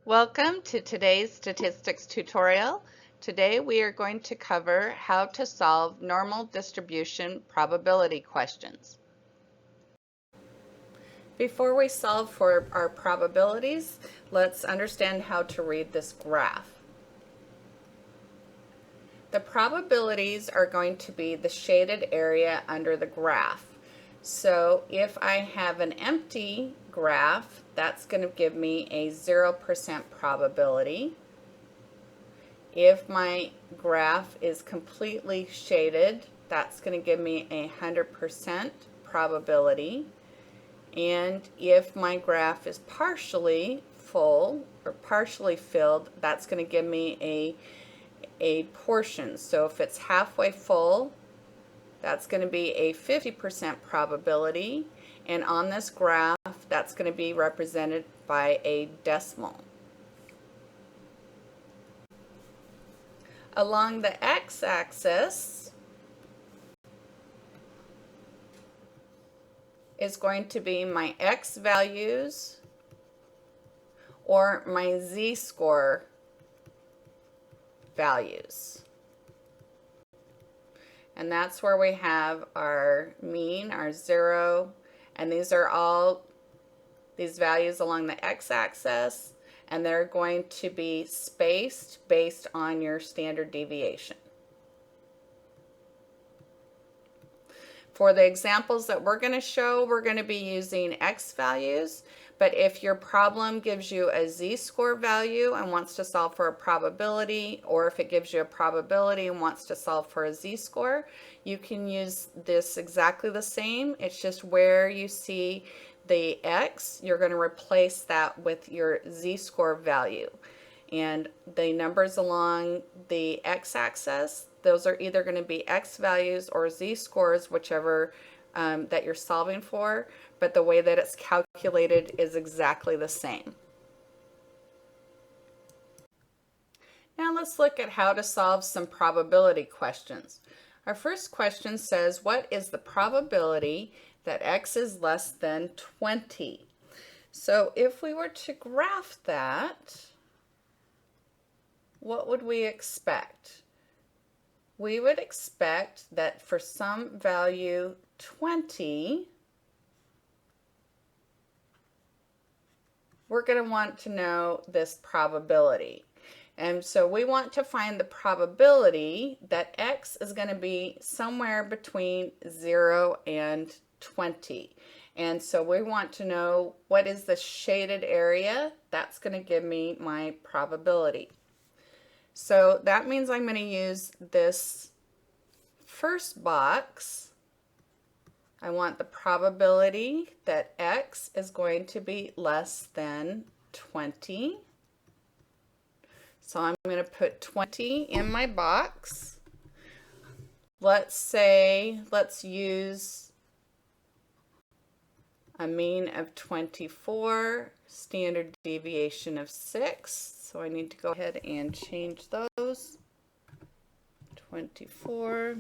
Welcome to today's statistics tutorial. Today we are going to cover how to solve normal distribution probability questions. Before we solve for our probabilities, let's understand how to read this graph. The probabilities are going to be the shaded area under the graph. So if I have an empty graph, that's going to give me a 0% probability. If my graph is completely shaded, that's going to give me a 100% probability. And if my graph is partially full or partially filled, that's going to give me a portion. So if it's halfway full, that's going to be a 50% probability. And on this graph, that's going to be represented by a decimal. Along the x-axis is going to be my x values or my z-score values. And that's where we have our mean, our 0, and these are all these values along the x-axis, and they're going to be spaced based on your standard deviation. For the examples that we're going to show, we're going to be using x values, but if your problem gives you a z-score value and wants to solve for a probability, or if it gives you a probability and wants to solve for a z-score, you can use this exactly the same. It's just where you see the x, you're going to replace that with your z-score value. And the numbers along the x-axis, those are either going to be x values or z-scores, whichever that you're solving for, but the way that it's calculated is exactly the same. Now let's look at how to solve some probability questions. Our first question says, what is the probability that x is less than 20? So if we were to graph that, what would we expect? We would expect that for some value 20, we're going to want to know this probability. And so we want to find the probability that x is going to be somewhere between 0 and 20. And so we want to know what is the shaded area. That's going to give me my probability. So that means I'm going to use this first box. I want the probability that x is going to be less than 20. So I'm going to put 20 in my box. Let's use a mean of 24, standard deviation of 6. So I need to go ahead and change those. 24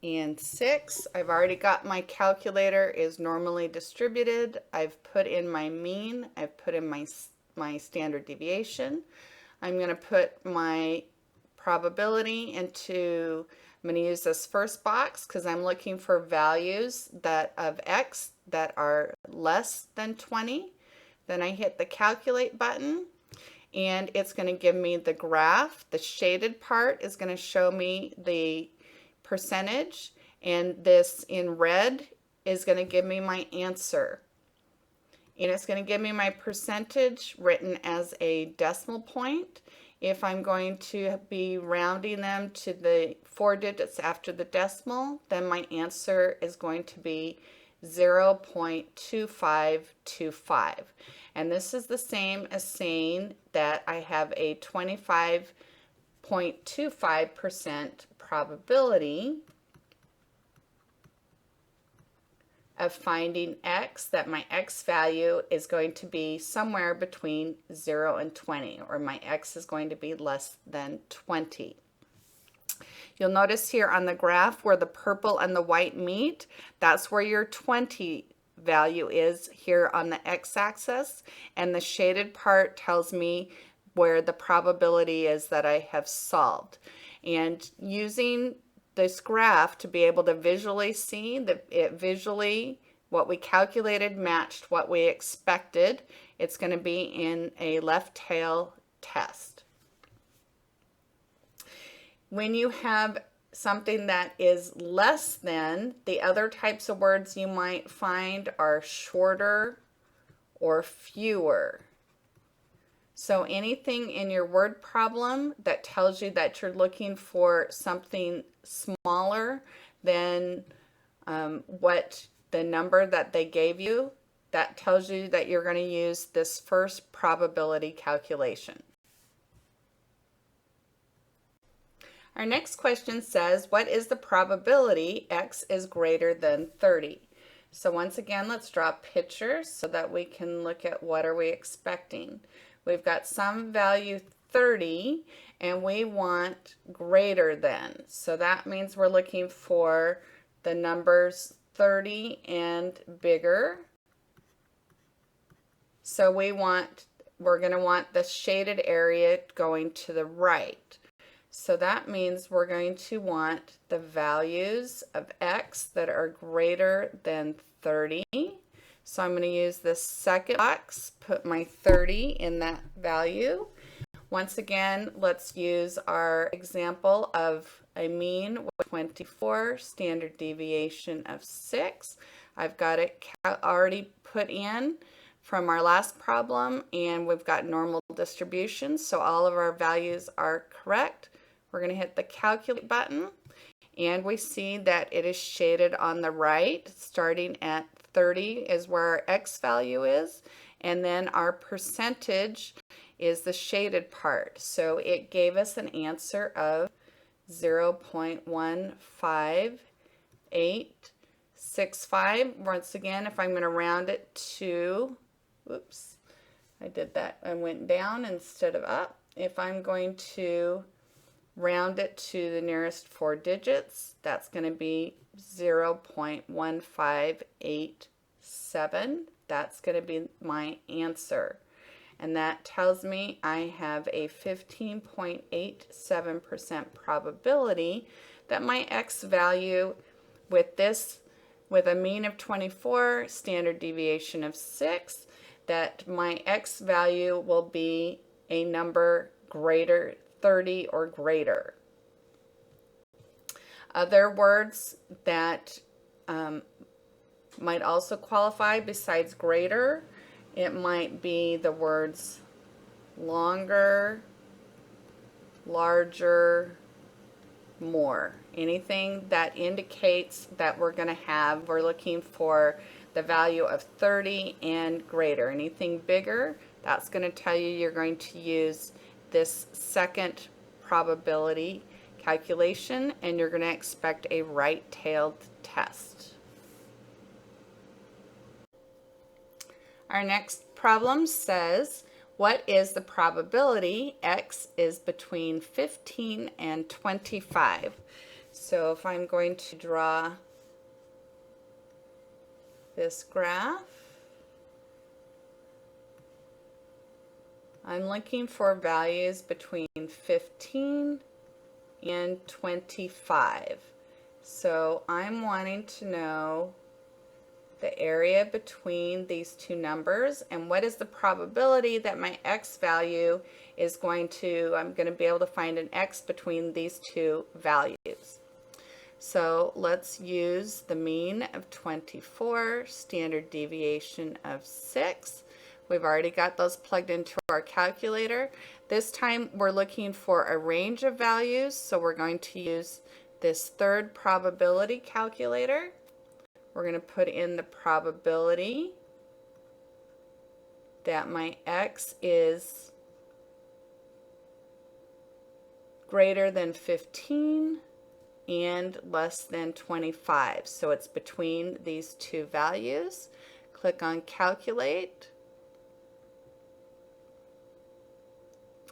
and 6. I've already got my calculator is normally distributed. I've put in my mean. I've put in my standard deviation. I'm going to put my probability into, I'm going to use this first box because I'm looking for values of x that are less than 20. Then I hit the calculate button and it's going to give me the graph. The shaded part is going to show me the percentage, and this in red is going to give me my answer. And it's going to give me my percentage written as a decimal point. If I'm going to be rounding them to the 4 digits after the decimal, then my answer is going to be 0.2525. And this is the same as saying that I have a 25.25% probability of finding x, that my x value is going to be somewhere between 0 and 20, or my x is going to be less than 20. You'll notice here on the graph where the purple and the white meet, that's where your 20 value is here on the x-axis, and the shaded part tells me where the probability is that I have solved. And using this graph to be able to visually see that what we calculated matched what we expected, it's going to be in a left tail test. When you have something that is less than, the other types of words you might find are shorter or fewer. So anything in your word problem that tells you that you're looking for something smaller than what the number that they gave you, that tells you that you're going to use this first probability calculation. Our next question says, what is the probability x is greater than 30? So once again, let's draw pictures so that we can look at what are we expecting. We've got some value 30 and we want greater than. So that means we're looking for the numbers 30 and bigger. So we're going to want the shaded area going to the right. So that means we're going to want the values of x that are greater than 30. So I'm going to use this second box, put my 30 in that value. Once again, let's use our example of a mean with 24, standard deviation of 6. I've got it already put in from our last problem, and we've got normal distribution, so all of our values are correct. We're going to hit the calculate button, and we see that it is shaded on the right. Starting at 30 is where our x value is, and then our percentage is the shaded part. So it gave us an answer of 0.15865. Once again, if I'm going to round it to, oops, I did that. I went down instead of up. If I'm going to round it to the nearest 4 digits, that's going to be 0.1587. That's going to be my answer. And that tells me I have a 15.87% probability that my x value with a mean of 24, standard deviation of 6, that my x value will be a number greater 30 or greater. Other words that might also qualify besides greater, it might be the words longer, larger, more. Anything that indicates that we're looking for the value of 30 and greater. Anything bigger, that's going to tell you you're going to use this second probability calculation, and you're going to expect a right-tailed test. Our next problem says, what is the probability x is between 15 and 25? So if I'm going to draw this graph, I'm looking for values between 15 and 25. So I'm wanting to know the area between these two numbers and what is the probability that my x value is I'm going to be able to find an x between these two values. So let's use the mean of 24, standard deviation of 6. We've already got those plugged into our calculator. This time we're looking for a range of values, so we're going to use this third probability calculator. We're going to put in the probability that my x is greater than 15 and less than 25. So it's between these two values. Click on calculate.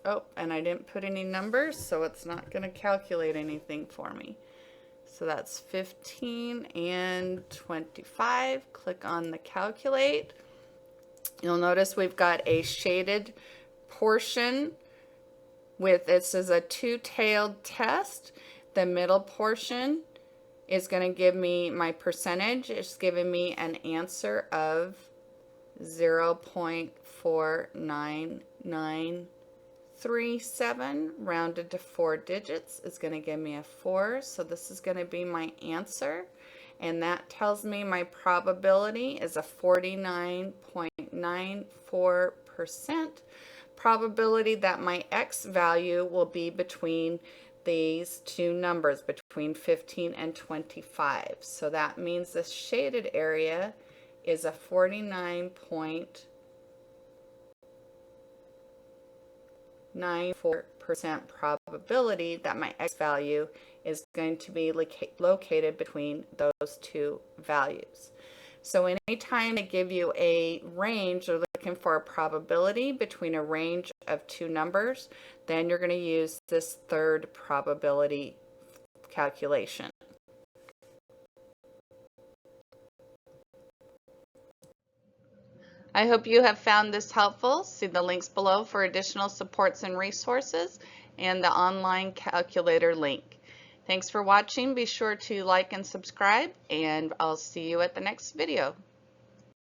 Oh, and I didn't put any numbers, so it's not going to calculate anything for me. So that's 15 and 25. Click on the calculate. You'll notice we've got a shaded portion with, this is a two-tailed test. The middle portion is going to give me my percentage. It's giving me an answer of 0.49937 rounded to 4 digits is going to give me a 4. So this is going to be my answer. And that tells me my probability is a 49.94% probability that my X value will be between these two numbers, between 15 and 25. So that means this shaded area is a 49.94% probability that my X value is going to be located between those two values. So anytime they give you a range, or looking for a probability between a range of two numbers, then you're going to use this third probability calculation. I hope you have found this helpful. See the links below for additional supports and resources and the online calculator link. Thanks for watching. Be sure to like and subscribe, and I'll see you at the next video.